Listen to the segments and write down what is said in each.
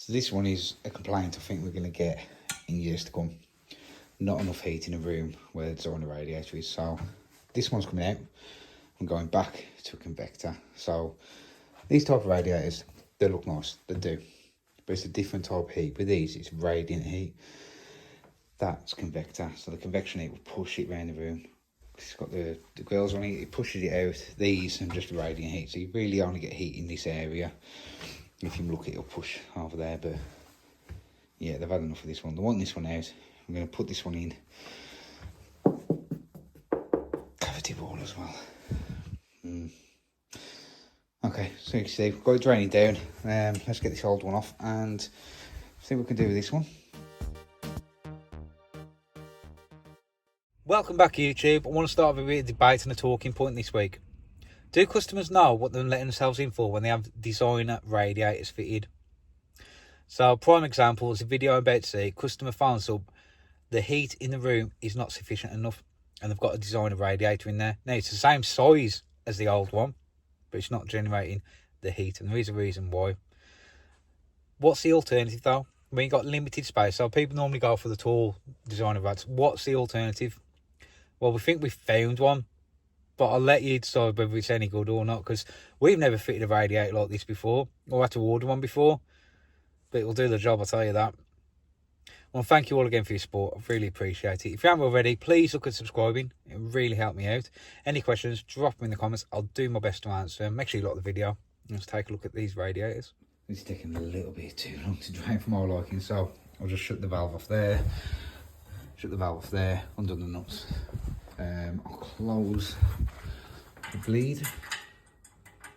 So this one is a complaint I think we're going to get in years to come. Not enough heat in a room where the designer radiator is. So this one's coming out. I'm going back to a convector. So these type of radiators, they look nice, they do. But it's a different type of heat. With these, it's radiant heat. That's convector. So the convection heat will push it around the room. It's got the grills on it, it pushes it out. These and just radiant heat. So you really only get heat in this area. If you look, it'll push over there. But yeah, they've had enough of this one. They want this one out. I'm going to put this one in cavity wall as well. Okay, so you can see we've got it draining down. Let's get this old one off and see what we can do with this one. Welcome back, YouTube. I want to start with a bit of debate and a talking point this week. Do customers know what they're letting themselves in for when they have designer radiators fitted? So, prime example is a video I'm about to see. Customer phones up, the heat in the room is not sufficient enough, and they've got a designer radiator in there. Now, it's the same size as the old one, but it's not generating the heat, and there is a reason why. What's the alternative, though? When you've got limited space, so people normally go for the tall designer rads. What's the alternative? Well, we think we've found one, but I'll let you decide whether it's any good or not, because we've never fitted a radiator like this before, or had to order one before, but it'll do the job, I'll tell you that. Well, thank you all again for your support. I really appreciate it. If you haven't already, please look at subscribing. It really helped me out. Any questions, drop them in the comments. I'll do my best to answer them. Make sure you like the video. Let's take a look at these radiators. It's taking a little bit too long to drain for my liking, so I'll just shut the valve off there. Shut the valve off there, undo the nuts. I'll close the bleed.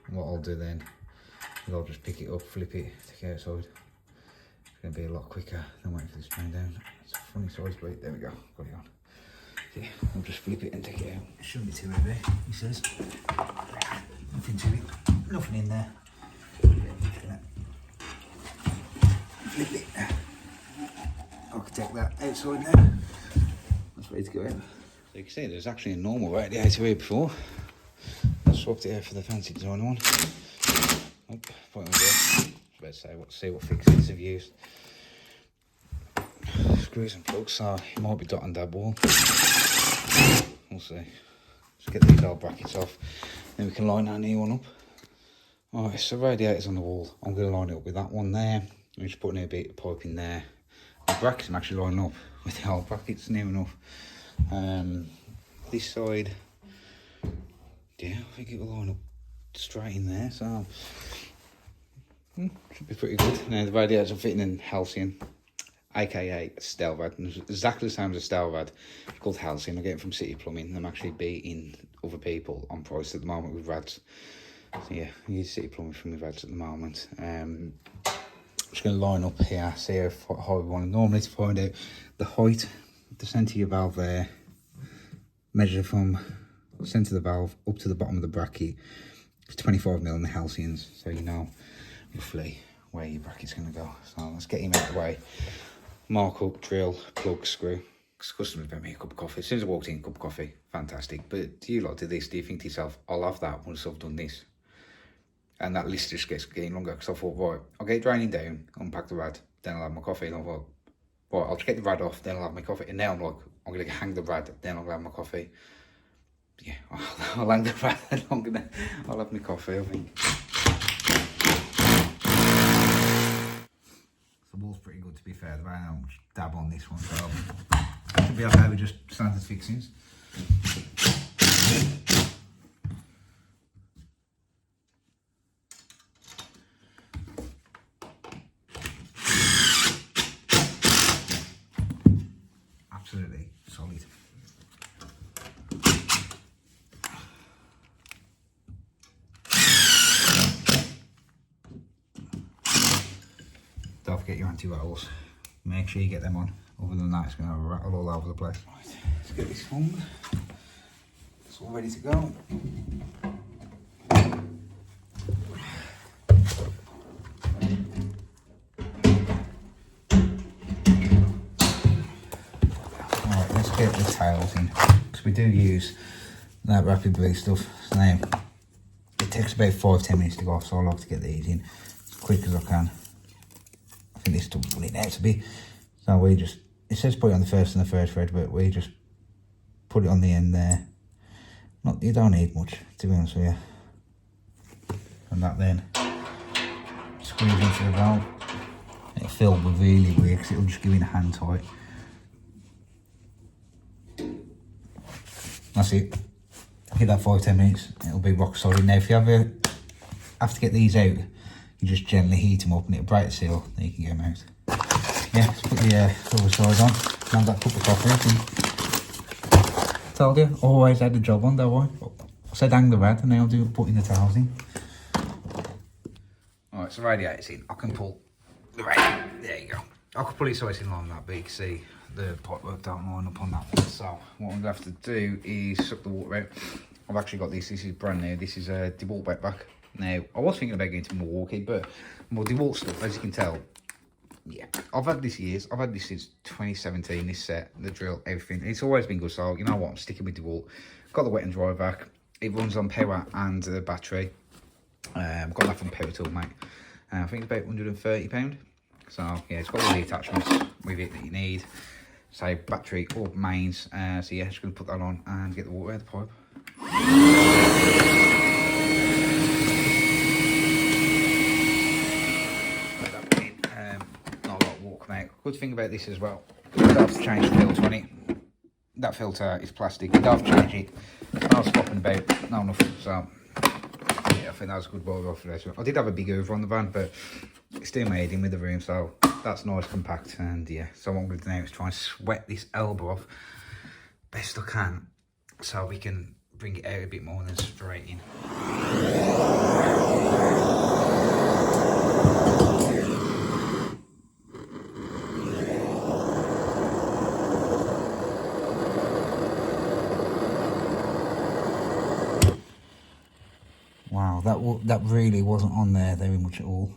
And what I'll do then is I'll just pick it up, flip it, take it outside. It's going to be a lot quicker than waiting for this to drain down. It's a funny size bleed. There we go, got it on. Okay, I'll just flip it and take it out. It shouldn't be too heavy, he says. Nothing to it, nothing in there. Flip it. I can take that outside now. That's ready to go in. So you can see there's actually a normal radiator here before. I swapped it out for the fancy design one. Oh, point on there. Let's see what fixes have used. Screws and plugs, so it might be dot and dab wall. We'll see. Let's get these old brackets off. Then we can line our new one up. Alright, so radiator's on the wall. I'm going to line it up with that one there. I'm just putting a bit of pipe in there. The brackets I'm actually lining up with the old brackets, near enough. This side, yeah, I think it will line up straight in there, so should be pretty good. Now the radiators are fitting in Halcyon, aka Stelrad, exactly the same as a Stelrad. It's called Halcyon. I get it from City Plumbing. I'm actually beating other people on price at the moment with rads. So yeah, I use City Plumbing from the rads at the moment. I'm just going to line up here, see how high we want. Normally to find out the height, the centre of your valve there, measure from the centre of the valve up to the bottom of the bracket. It's 25mm in the Halcyons, so you know roughly where your bracket's going to go. So let's get him out of the way. Mark up, drill, plug, screw. Customers brought me a cup of coffee. As soon as I walked in, cup of coffee, fantastic. But do you like do this? Do you think to yourself, I'll have that once I've done this? And that list just gets getting longer, because I thought, right, I'll get it draining down, unpack the rad, then I'll have my coffee. And I thought, right, I'll just get the rad off, then I'll have my coffee. And now I'm like, I'm going to hang the rad, then I'll have my coffee. Yeah, I'll hang the rad, then I'll have my coffee, I think. The wall's pretty good, to be fair. There ain't much dab on this one, so it should be okay with just standard fixings. Absolutely solid. Don't forget your anti-rattles. Make sure you get them on. Other than that, it's going to rattle all over the place. Right, let's get this hung. It's all ready to go. Alright, let's get the tails in, because we do use that rapid bleed stuff. So now, it takes about 5-10 minutes to go off, so I like to get these in as quick as I can. I asking this to pull it out a bit. So we just, it says put it on the first thread, but we just put it on the end there. Not, you don't need much, to be honest with you. And that then squeeze into the valve. It'll fill really weird because it'll just give it a hand tight. That's it. Hit that 5-10 minutes, it'll be rock solid. Now if you have to get these out, you just gently heat them up and it'll break the seal, then you can get them out. Yeah, let's put the other side on, and that cup of coffee. Told you, always had the job on, don't I? I said hang the rad and now I'll do putting the towels in. Alright, so radiator's in. I can pull the radiator, there you go. I could pull it so it's in line with that, but you can see the pipe work don't line up on that one. So what I'm going to have to do is suck the water out. I've actually got this is brand new. This is a DeWalt wetback. Now, I was thinking about going to Milwaukee, but my DeWalt stuff, as you can tell, yeah, I've had this years. I've had this since 2017, this set, the drill, everything. It's always been good, so you know what, I'm sticking with DeWalt. Got the wet and dry vac. It runs on power and battery. Got that from Power Tool, mate. I think it's about £130. So yeah, it's got all the attachments with it that you need. So battery or mains. So yeah, just gonna put that on and get the water out of the pipe. Not a lot of water come out. Good thing about this as well, you don't have to change the filter on it. That filter is plastic, you don't have to change it. No swapping about, no nothing. So yeah, I think that was a good boil off for this one. I did have a big Hoover on the van, but it's still made in with the room, so that's nice, compact. And yeah, so what I'm going to do now is try and sweat this elbow off best I can, so we can bring it out a bit more than straight in. Wow, that really wasn't on there very much at all.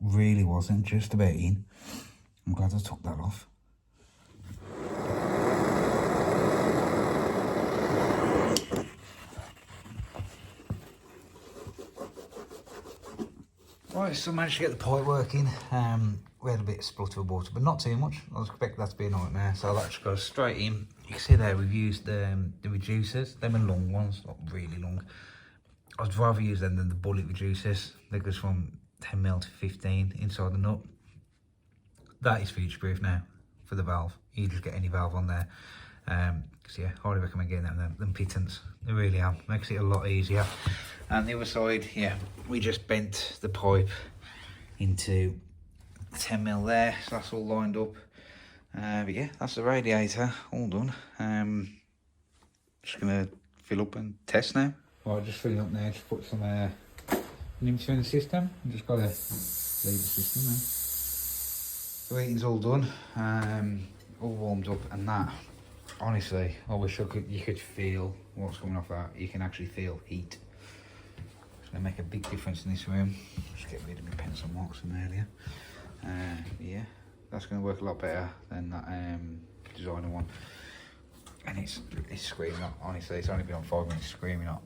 Really wasn't, just about in. I'm glad I took that off. Right, so I managed to get the pipe working. We had a bit of splutter of water, but not too much. I was expecting that to be a nightmare, so that just goes straight in. You can see there we've used the reducers. Them are long ones, not really long. I'd rather use them than the bullet reducers. They goes from 10mm to 15 inside the nut. That is future proof now for the valve. You just get any valve on there. So yeah, highly recommend getting them pittance. They really are. Makes it a lot easier. And the other side, yeah, we just bent the pipe into 10mm there, so that's all lined up. But yeah, that's the radiator all done. Just gonna fill up and test now. Right, just filling up now, just put some limiter in the system. I'm just gotta leave the system now. The heating's all done, all warmed up, and that, honestly, I wish you could feel what's coming off that. You can actually feel heat. It's gonna make a big difference in this room. Just get rid of my pencil marks from earlier. Yeah, that's gonna work a lot better than that designer one. And it's screaming up, honestly. It's only been on 5 minutes, screaming up.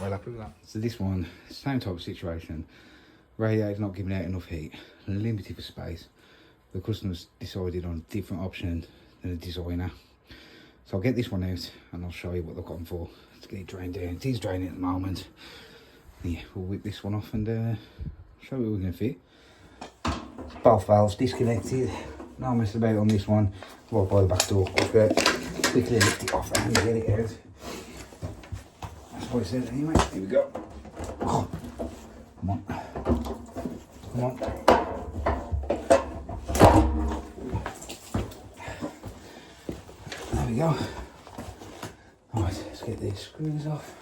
Well happy with that. So this one, same type of situation. Radiator's not giving out enough heat, limited for space. The customer's decided on a different option than the designer. So I'll get this one out and I'll show you what they've gone for. Let's get it drained down. It is draining at the moment. Yeah, we'll whip this one off and show you what we're going to fit. Both valves disconnected. No mess about on this one. Right by the back door. Quickly lift it off and get it out. That's what it says anyway. Here we go. Oh, come on. Come on. There we go. Alright, let's get these screws off.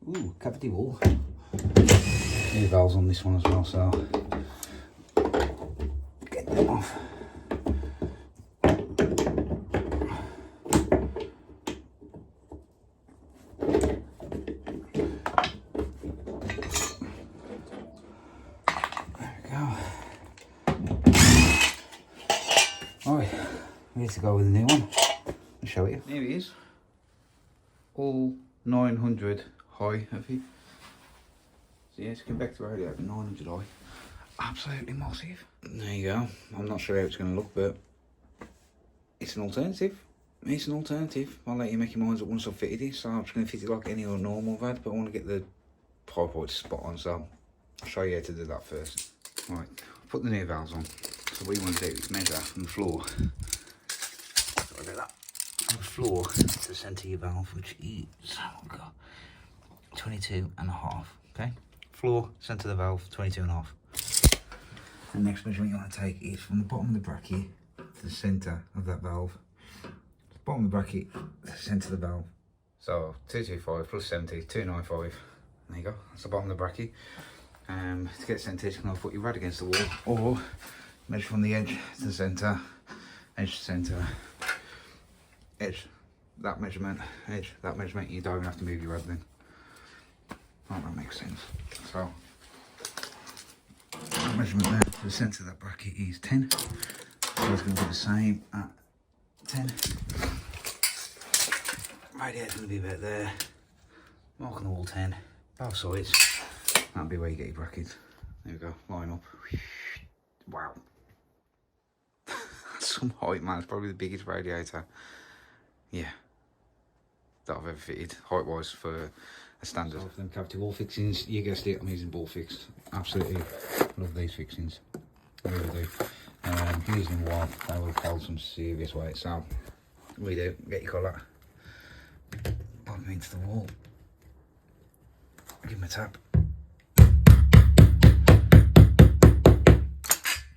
Ooh, cavity wall. New valves on this one as well, so get them off. Alright, we need to go with the new one. I'll show you. Here it is. All 900 high, I think. So yeah, it's a convector radiator, 900i. Absolutely massive. There you go. I'm not sure how it's going to look, but it's an alternative. It's an alternative. I'll let you make your minds up once I've fitted it. So I'm just going to fit it like any other normal rad, but I want to get the pipe height spot on, so I'll show you how to do that first. Right, put the new valves on. So what you want to do is measure from the floor. So I do that. From the floor to the centre of your valve, which is 22.5. Okay, floor, centre of the valve, 22.5. The next measurement you want to take is from the bottom of the bracket to the centre of that valve. The bottom of the bracket to the centre of the valve. So 225 plus 70, 295. There you go, that's the bottom of the bracket. To get centre, you can put your rad against the wall, or measure from the edge to the centre, edge to centre, edge, that measurement, edge, that measurement. You don't even have to move your rad then. Oh, that makes sense. So, that measurement there to the centre of that bracket is 10. So it's going to be the same at 10. Radiator's going to be about there. Mark on the wall 10. Both sides. That'll be where you get your brackets. There we go, line up. Wow. That's some height, man. It's probably the biggest radiator, yeah, that I've ever fitted, height wise, for a standard. So for them cavity wall fixings, you guessed it, I'm using ball fix. Absolutely love these fixings. I really do. Using them a while, they will hold some serious weight. So, we do, get your collar, pop them into the wall, give them a tap.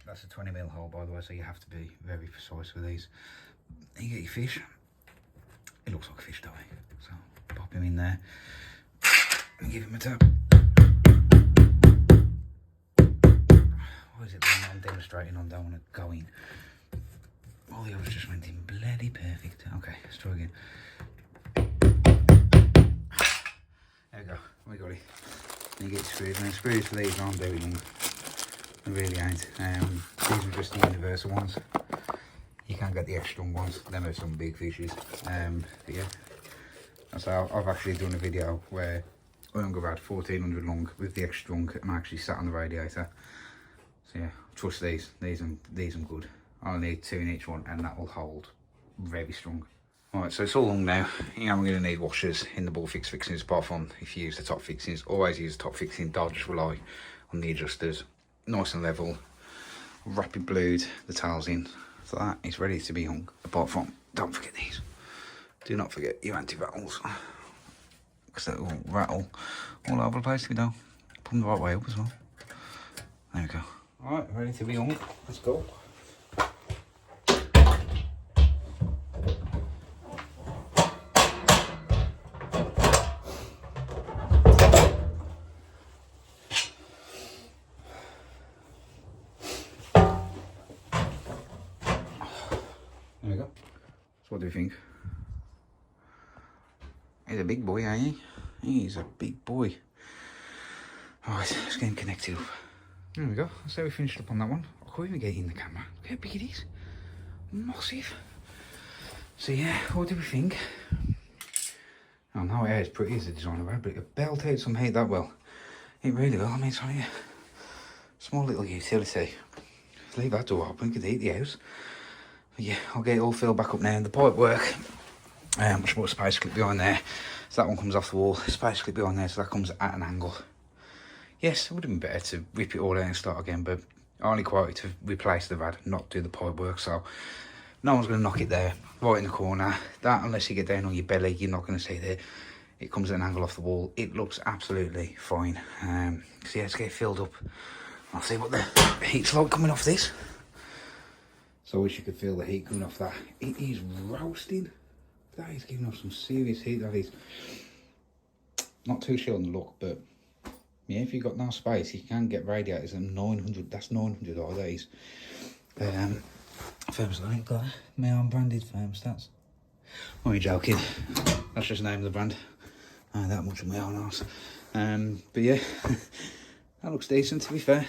That's a 20mm hole, by the way, so you have to be very precise with these. And you get your fish. It looks like a fish, don't it? So pop him in there and give him a tap. Why is it when I'm demonstrating I don't want to go in? All the others just went in bloody perfect. Okay, let's try again. There we go, we got it. And you get your screws. Now screws for these aren't very long. They really ain't. These are just the universal ones. You can't get the extra strong ones. Them are some big fishes. But yeah. So I've actually done a video where I only about 1400 long with the extra strong and I actually sat on the radiator. So yeah, trust these. These are good. I'll need 2 in each one and that will hold very strong. Alright, so it's all long now. You know, we're going to need washers in the ball fix fixings, apart from if you use the top fixings. Always use the top fixing, don't just rely on the adjusters. Nice and level. Rapid blued the tails in. So that is ready to be hung. Apart from, don't forget these. Do not forget your anti-rattles. Because they will rattle all over the place if you don't. Put them the right way up as well. There we go. Alright, ready to be hung. Let's go. There we go. So what do you think? He's a big boy, ain't he? He's a big boy. Alright, let's get him connected up. There we go. That's how we finished up on that one. I can't even get in the camera. Look how big it is. Massive. So yeah, what do we think? I know it is pretty as a designer rad, but it belt out some heat that well. It really will. I mean, it's only a small little utility. Just leave that door open, you could heat the house. But yeah, I'll get it all filled back up now. The pipe work. Much more space clip behind there. So that one comes off the wall. Space clip behind there, so that comes at an angle. Yes, it would have been better to rip it all out and start again, but I only quoted to replace the rad, not do the pipe work, so no one's going to knock it there, right in the corner. That, unless you get down on your belly, you're not going to see there. It comes at an angle off the wall. It looks absolutely fine. So yeah, let's get it filled up. I'll see what the heat's like coming off this. So I wish you could feel the heat coming off that. It is roasting. That is giving off some serious heat. That is not too sure on the look, but yeah, if you've got no space, you can get radiators at 900. That's 900 all days. Thermostat, I ain't got my own branded thermostats. I'm only joking. That's just the name of the brand. That much of my own house. But yeah, that looks decent to be fair.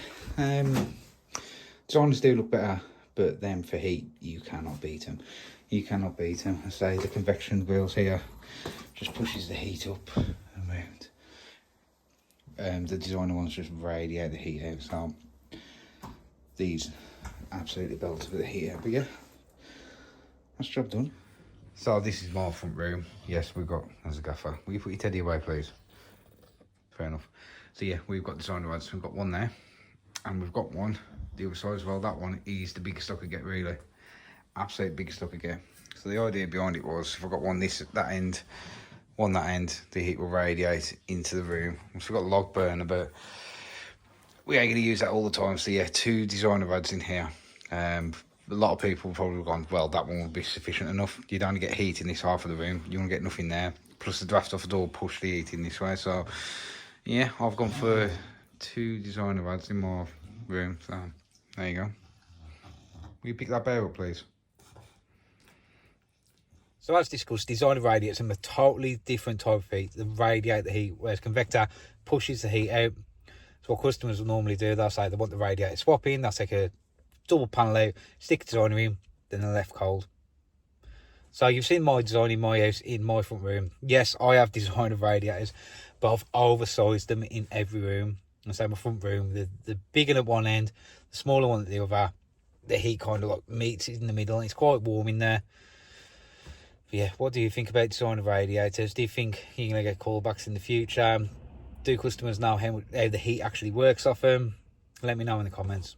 Designers do look better, but then for heat, you cannot beat them. You cannot beat them. I say the convection grills here just pushes the heat up and around. The designer ones just radiate the heat out, so these absolutely belted with the heat out. But yeah, that's the job done. So this is my front room. Yes, we've got, as a gaffer, will you put your teddy away, please? Fair enough. So yeah, we've got designer rods. We've got one there, and we've got one the other side as well. That one is the biggest I could get, really. Absolute biggest I could get. So the idea behind it was, if I got one that end, one that end, the heat will radiate into the room. So we've got a log burner, but we ain't going to use that all the time. So yeah, 2 designer rods in here. A lot of people probably have gone, well, that one would be sufficient enough. You'd only get heat in this half of the room. You won't get nothing there. Plus the draft off the door push the heat in this way. So yeah, I've gone for 2 designer rods in my room. So there you go. Will you pick that bear up, please? So as discussed, designer radiators are a totally different type of heat. They radiate the heat, whereas convector pushes the heat out. So what customers will normally do, they'll say they want the radiator swapping, they'll take a double panel out, stick a designer in, then they're left cold. So you've seen my design in my house, in my front room. Yes, I have designer radiators, but I've oversized them in every room. And so my front room, the bigger at one end, the smaller one at the other, the heat kind of like meets in the middle, and it's quite warm in there. But yeah, what do you think about designer radiators? Do you think you're going to get callbacks in the future? Do customers know how the heat actually works off them? Let me know in the comments.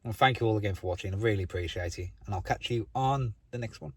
And thank you all again for watching. I really appreciate it. And I'll catch you on the next one.